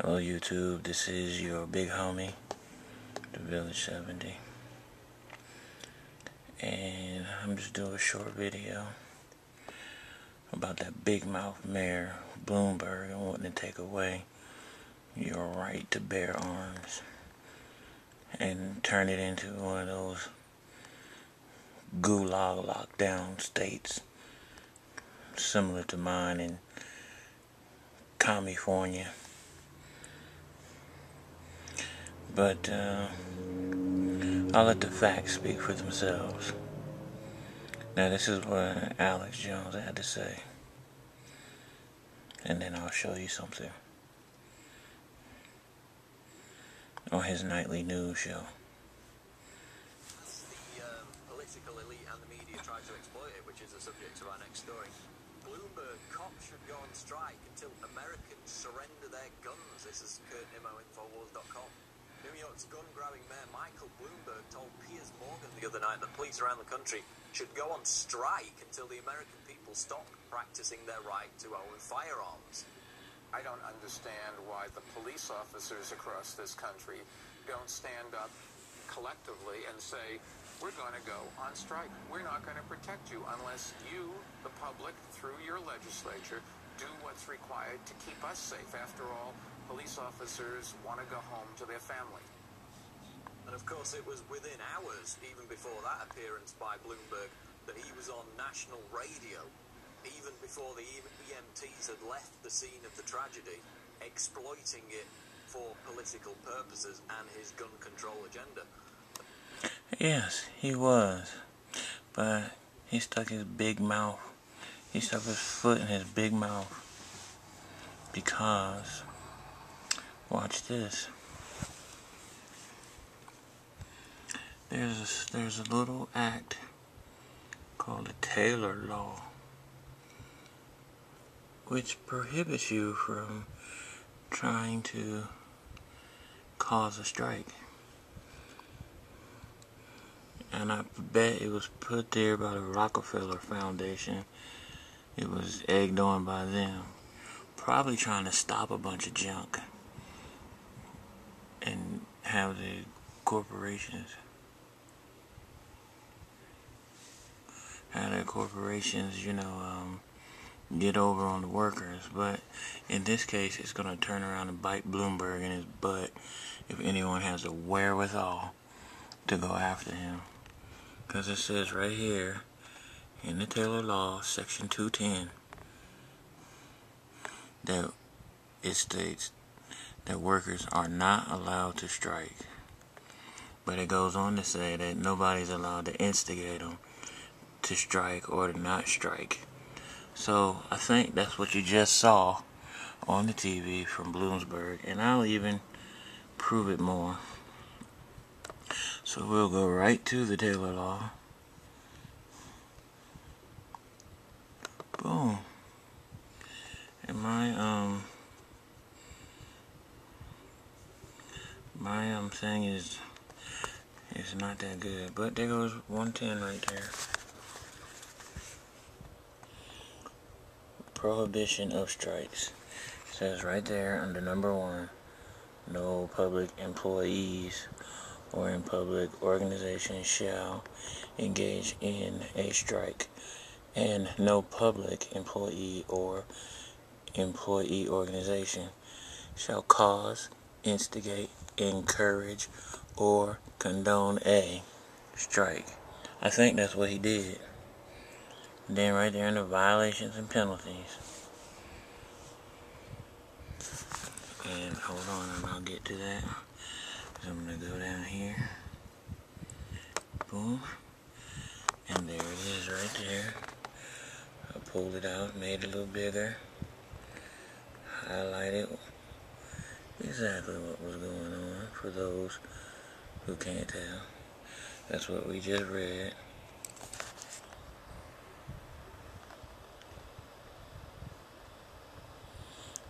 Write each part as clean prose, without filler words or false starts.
Hello YouTube, this is your big homie, the Village 70, and I'm just doing a short video about that big mouth mayor, Bloomberg, and wanting to take away your right to bear arms and turn it into one of those gulag lockdown states similar to mine in California. But I'll let the facts speak for themselves. Now this is what Alex Jones had to say, and then I'll show you something on his nightly news show. The political elite and the media try to exploit it, which is the subject of our next story. Bloomberg cops should go on strike until Americans surrender their guns. This is Kurt Nimmo, Infowars.com. New York's gun-grabbing mayor Michael Bloomberg told Piers Morgan the other night that police around the country should go on strike until the American people stop practicing their right to own firearms. I don't understand why the police officers across this country don't stand up collectively and say, we're going to go on strike. We're not going to protect you unless you, the public, through your legislature, do what's required to keep us safe. After all, police officers want to go home to their family. And of course it was within hours, even before that appearance by Bloomberg, that he was on national radio, even before the EMTs had left the scene of the tragedy, exploiting it for political purposes and his gun control agenda. Yes, he was, but he stuck his big mouth, he stuck his foot in his big mouth because, watch this, there's a little act called the Taylor Law, which prohibits you from trying to cause a strike. And I bet it was put there by the Rockefeller Foundation. It was egged on by them. Probably trying to stop a bunch of junk and have the corporations get over on the workers. But in this case, it's going to turn around and bite Bloomberg in his butt if anyone has the wherewithal to go after him. Because it says right here in the Taylor Law, Section 210, that it states that workers are not allowed to strike. But it goes on to say that nobody's allowed to instigate them to strike or to not strike. So I think that's what you just saw on the TV from Bloomberg, and I'll even prove it more. So we'll go right to the Taylor Law. Boom. And my thing is not that good, but there goes 110 right there. Prohibition of strikes. It says right there under number 1, no public employees or in public organizations shall engage in a strike, and no public employee or employee organization shall cause, instigate, encourage, or condone a strike. I think that's what he did. And then right there in the violations and penalties. And hold on, and I'll get to that. So I'm going to go down here. Boom. And there it is right there. I pulled it out, made it a little bigger. Highlighted exactly what was going on for those who can't tell. That's what we just read.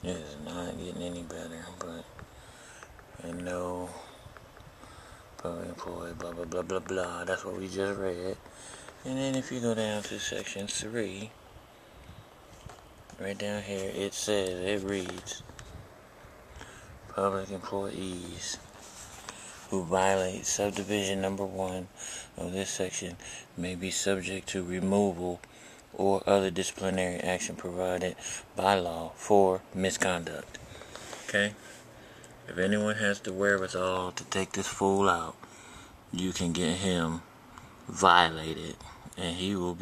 It is not getting any better, but and no public employee, blah blah blah blah blah. That's what we just read. And then if you go down to section 3, right down here, it reads, public employees who violate subdivision number 1 of this section may be subject to removal or other disciplinary action provided by law for misconduct. Okay? If anyone has the wherewithal to take this fool out, you can get him violated, and he will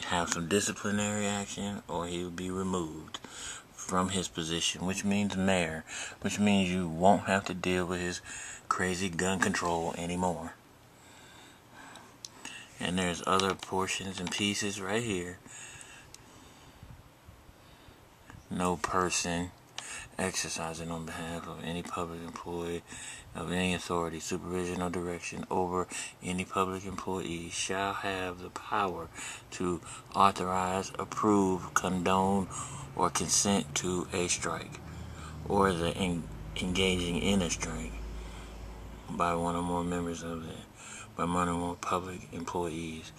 have some disciplinary action, or he will be removed from his position, which means mayor, which means you won't have to deal with his crazy gun control anymore. And there's other portions and pieces right here. No person exercising on behalf of any public employee of any authority, supervision, or direction over any public employee shall have the power to authorize, approve, condone, or consent to a strike, or the engaging in a strike by one or more members of it, by one or more public employees.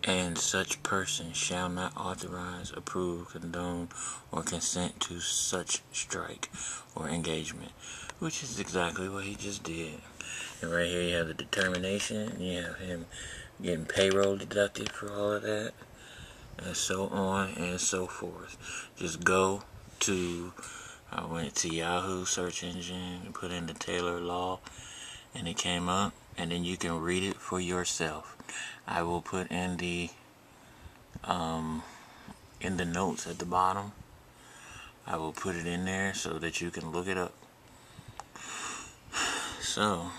And such person shall not authorize, approve, condone, or consent to such strike or engagement, which is exactly what he just did. And right here you have the determination, you have him getting payroll deducted for all of that, and so on and so forth. Just go to, I went to Yahoo search engine and put in the Taylor Law, and it came up, and then you can read it for yourself. I will put in the notes at the bottom. I will put it in there so that you can look it up. So,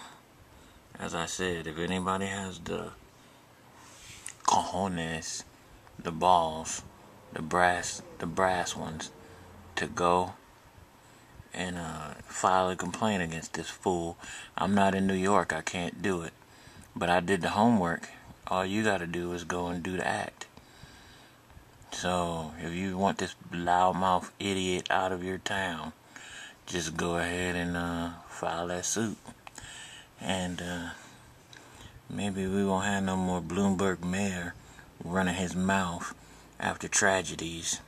as I said, if anybody has the cojones, the balls, the brass ones, to go and file a complaint against this fool. I'm not in New York, I can't do it, but I did the homework. All you gotta do is go and do the act. So, if you want this loudmouth idiot out of your town, just go ahead and file that suit. And maybe we won't have no more Bloomberg mayor running his mouth after tragedies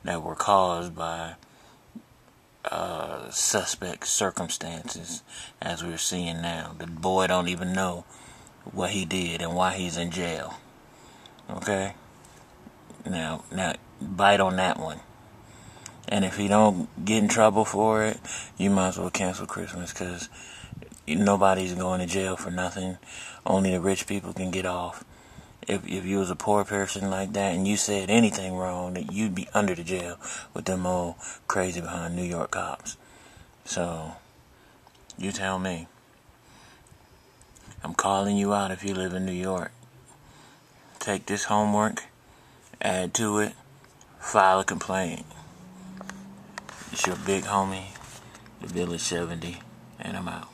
that were caused by suspect circumstances, as we're seeing now. The boy don't even know what he did and why he's in jail. Okay? Now, bite on that one. And if he don't get in trouble for it, you might as well cancel Christmas, because nobody's going to jail for nothing. Only the rich people can get off. If you was a poor person like that and you said anything wrong, that you'd be under the jail with them old crazy behind New York cops. So, you tell me. I'm calling you out if you live in New York. Take this homework, add to it, file a complaint. It's your big homie, the Village 70, and I'm out.